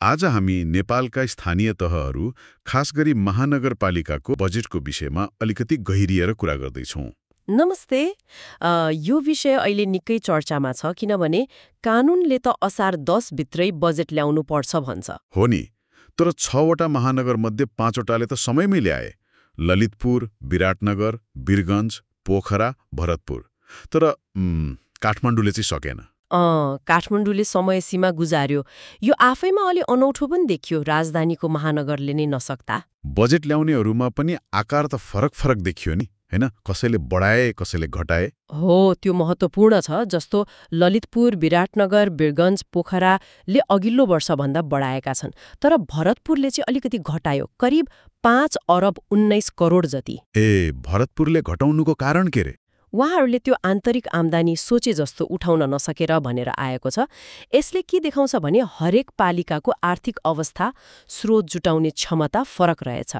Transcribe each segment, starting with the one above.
आज हामी नेपालका स्थानीय तहहरू, खास गरी महानगरपालिकाको बजेटको विषयमा अलिकति गहिरिएर कुरा गर्दैछौँ। नमस्ते। यो विषय अहिले निकै चर्चामा छ किनभने कानूनले त असार 10 भित्रै बजेट ल्याउनु पर्छ भन्छ। हो नि, तर 6वटा महानगरमध्ये 5वटाले त समयमै ल्याए। ललितपुर, विराटनगर, वीरगञ्ज, पोखरा, भरतपुर। तर काठमाडौँले चाहिँ सकेन। काठमाडौँले समय सीमा गुजार्यो। यो आफैमा अलि अनौठो पनि देखियो, राजधानीको महानगरले नै नसक्दा। बजेट ल्याउनेहरूमा पनि आकार त फरक देखियो नि, हैन? कसैले बढाए, कसैले घटाए। हो, त्यो महत्त्वपूर्ण छ। जस्तो ललितपुर, विराटनगर, वीरगञ्ज, पोखराले अघिल्लो वर्षभन्दा बढाएका छन्। तर भरतपुरले चाहिँ अलिकति घटायो, करिब 5 अरब 19 करोड जति। भरतपुरले घटाउनुको कारण के रे? उहाँहरूले त्यो आन्तरिक आम्दानी सोचे जस्तो उठाउन नसकेर भनेर आएको छ। यसले के देखाउँछ भने हरेक पालिकाको आर्थिक अवस्था, स्रोत जुटाउने क्षमता फरक रहेछ।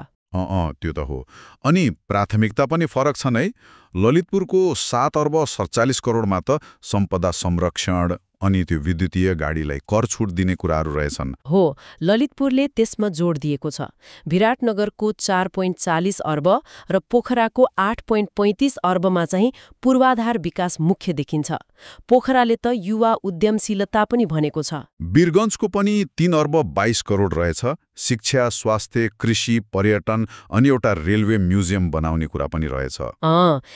त्यो त हो। अनि प्राथमिकता पनि फरक छन् है। ललितपुरको 7 अर्ब 47 करोडमा त सम्पदा संरक्षण अनि त्यो विद्युतीय गाडीलाई कर छुट दिने कुराहरू रहेछन्। हो, ललितपुरले त्यसमा जोड दिएको छ। विराटनगरको 4.40 अर्ब र पोखराको 8.35 अर्बमा चाहिँ पूर्वाधार विकास मुख्य देखिन्छ। पोखराले त युवा उद्यमशीलता पनि भनेको छ। वीरगञ्जको पनि 3 अर्ब 22 करोड रहेछ। शिक्षा, स्वास्थ्य, कृषि, पर्यटन अनि एउटा रेलवे म्युजियम बनाउने कुरा पनि रहेछ।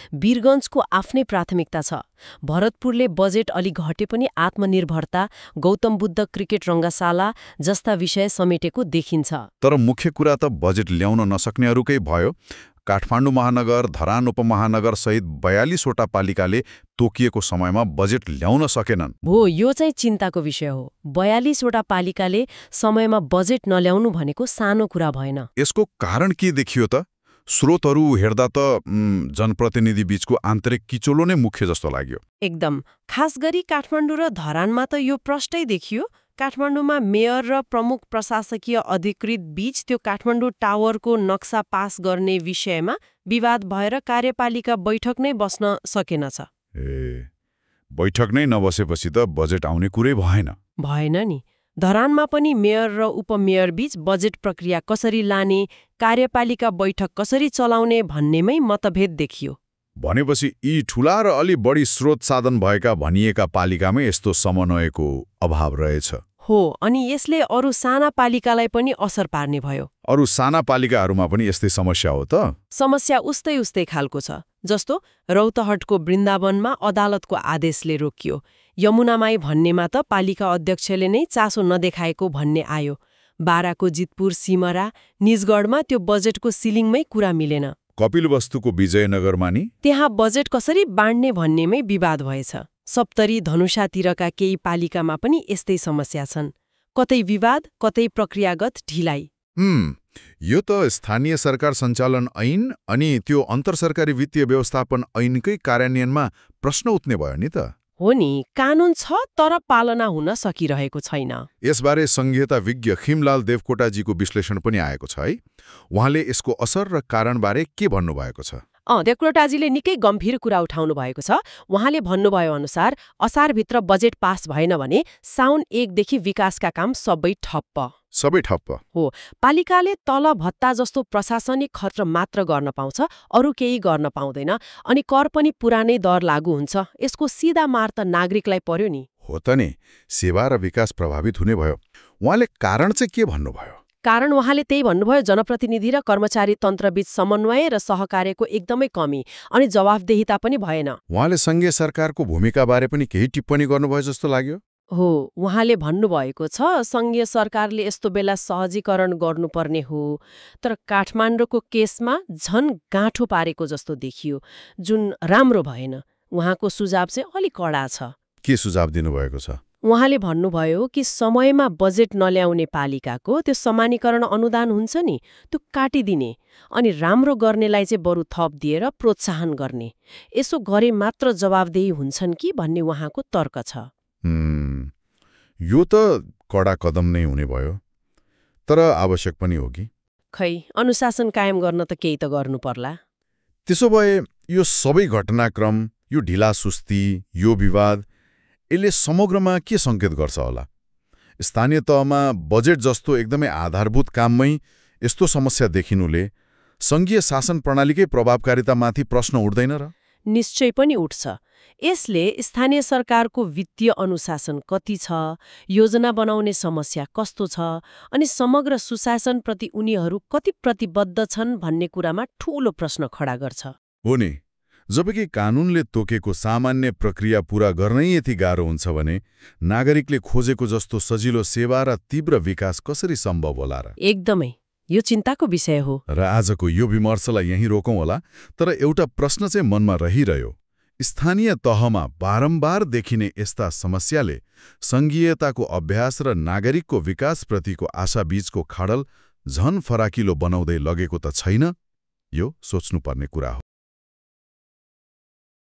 वीरगञ्जको आफ्नै प्राथमिकता छ। भरतपुरले बजेट अलि घटे पनि आत्मनिर्भरता, गौतम बुद्ध क्रिकेट रङ्गशाला जस्ता विषय समेटेको देखिन्छ। तर मुख्य कुरा त बजेट ल्याउन नसक्नेहरूकै भयो। काठमाडौँ महानगर, धरान उपमहानगर सहित 42वटा पालिकाले तोकिएको समयमा बजेट ल्याउन सकेनन्। हो, यो चाहिँ चिन्ताको विषय हो। 42वटा पालिकाले समयमा बजेट नल्याउनु भनेको सानो कुरा भएन। यसको कारण के देखियो त? स्रोतहरू हेर्दा त जनप्रतिनिधि बीचको आन्तरिक किचोलो नै मुख्य जस्तो लाग्यो। एकदम। खास गरी काठमाडौँ र धरानमा त यो प्रष्टै देखियो। काठमाडौँमा मेयर र प्रमुख प्रशासकीय अधिकृत बीच त्यो काठमाडौँ टावरको नक्सा पास गर्ने विषयमा विवाद भएर कार्यपालिका बैठक नै बस्न सकेनछ। बैठक नै नबसेपछि त बजेट आउने कुरै भएन नि। धरानमा पनि मेयर र उपमेयर बीच बजेट प्रक्रिया कसरी लाने, कार्यपालिका बैठक कसरी चलाउने भन्नेमै मतभेद देखियो। भनेपछि यी ठूला र अलि बढी स्रोत साधन भएका भनिएका पालिकामै यस्तो समन्वयको अभाव रहेछ। हो, अनि यसले अरू साना पालिकालाई पनि असर पार्ने भयो। अरू साना पालिकाहरूमा पनि यस्तै समस्या हो त? समस्या उस्तै खालको छ। जस्तो रौतहटको वृन्दावनमा अदालतको आदेशले रोकियो। यमुनामाई भन्नेमा त पालिका अध्यक्षले नै चासो नदेखाएको भन्ने आयो। बाराको जितपुर, सिमरा, निजगढमा त्यो बजेटको सिलिङमै कुरा मिलेन। कपिलवस्तुको विजयनगरमा नि त्यहाँ बजेट कसरी बाँड्ने भन्नेमै विवाद भएछ। सप्तरी, धनुषातिरका केही पालिकामा पनि यस्तै समस्या छन्। कतै विवाद, कतै प्रक्रियागत ढिलाइ। यो त स्थानीय सरकार सञ्चालन ऐन अनि त्यो अन्तरसरकारी वित्तीय व्यवस्थापन ऐनकै कार्यान्वयनमा प्रश्न उठ्ने भयो नि त। हो नि, कानून छ तर पालना हुन सकिरहेको छैन। यसबारे संहिता विज्ञ खिमलाल देवकोटाजीको विश्लेषण पनि आएको छ है। उहाँले यसको असर र कारणबारे के भन्नुभएको छ? देवकोटाजीले निकै गम्भीर कुरा उठाउनु भएको छ। उहाँले भन्नुभयो अनुसार असारभित्र बजेट पास भएन भने साउन 1 देखि विकासका काम सबै ठप्प हो। पालिकाले तल भत्ता जस्तो प्रशासनिक खर्च मात्र गर्न पाउँछ, अरू केही गर्न पाउँदैन। अनि कर पनि पुरानै दर लागू हुन्छ। यसको सिधा मार त नागरिकलाई पर्यो नि। हो त नि, सेवा र विकास प्रभावित हुने भयो। उहाँले कारण चाहिँ के भन्नुभयो? कारण उहाँले त्यही भन्नुभयो, जनप्रतिनिधि र कर्मचारी तन्त्रबीच समन्वय र सहकार्यको एकदमै कमी अनि जवाफदेहिता पनि भएन। उहाँले संघीय सरकारको भूमिकाबारे पनि केही टिप्पणी गर्नुभयो जस्तो लाग्यो। हो, उहाँले भन्नुभएको छ संघीय सरकारले यस्तो बेला सहजीकरण गर्नुपर्ने हो। तर काठमाडौँको केसमा झन गाँठो पारेको जस्तो देखियो, जुन राम्रो भएन। उहाँको सुझाव चाहिँ अलि कडा छ। के सुझाव दिनुभएको छ? उहाँले भन्नुभयो कि समयमा बजेट नल्याउने पालिकाको त्यो समानीकरण अनुदान हुन्छ नि, त्यो काटिदिने अनि राम्रो गर्नेलाई चाहिँ बरु थप दिएर प्रोत्साहन गर्ने। यसो गरे मात्र जवाबदेही हुन्छन् कि भन्ने उहाँको तर्क छ। यो त कडा कदम नै हुने भयो, तर आवश्यक पनि हो कि? खै, अनुशासन कायम गर्न त केही त गर्नु पर्ला। त्यसो भए यो सबै घटनाक्रम, यो ढिला सुस्ती, यो विवाद, यसले समग्रमा के संकेत गर्छ होला? स्थानीय तहमा बजेट जस्तो एकदमै आधारभूत काममै यस्तो समस्या देखिनुले सङ्घीय शासन प्रणालीकै प्रभावकारितामाथि प्रश्न उठ्दैन र? निश्चय पनि उठ्छ। यसले स्थानीय सरकारको वित्तीय अनुशासन कति छ, योजना बनाउने समस्या कस्तो छ, अनि समग्र सुशासनप्रति उनीहरू कति प्रतिबद्ध छन् भन्ने कुरामा ठूलो प्रश्न खडा गर्छ। हो नि, जबकि कानूनले तोकेको सामान्य प्रक्रिया पूरा गर्नै यति गाह्रो हुन्छ भने नागरिकले खोजेको जस्तो सजिलो सेवा र तीव्र विकास कसरी सम्भव होला र? एकदमै, यो चिन्ताको विषय हो। र आजको यो विमर्शलाई यहीँ रोकौँ होला, तर एउटा प्रश्न चाहिँ मनमा रहिरह्यो। स्थानीय तहमा बारम्बार देखिने यस्ता समस्याले सङ्घीयताको अभ्यास र नागरिकको विकासप्रतिको आशाबीचको खाडल झन फराकिलो बनाउँदै लगेको त छैन? यो सोच्नुपर्ने कुरा हो।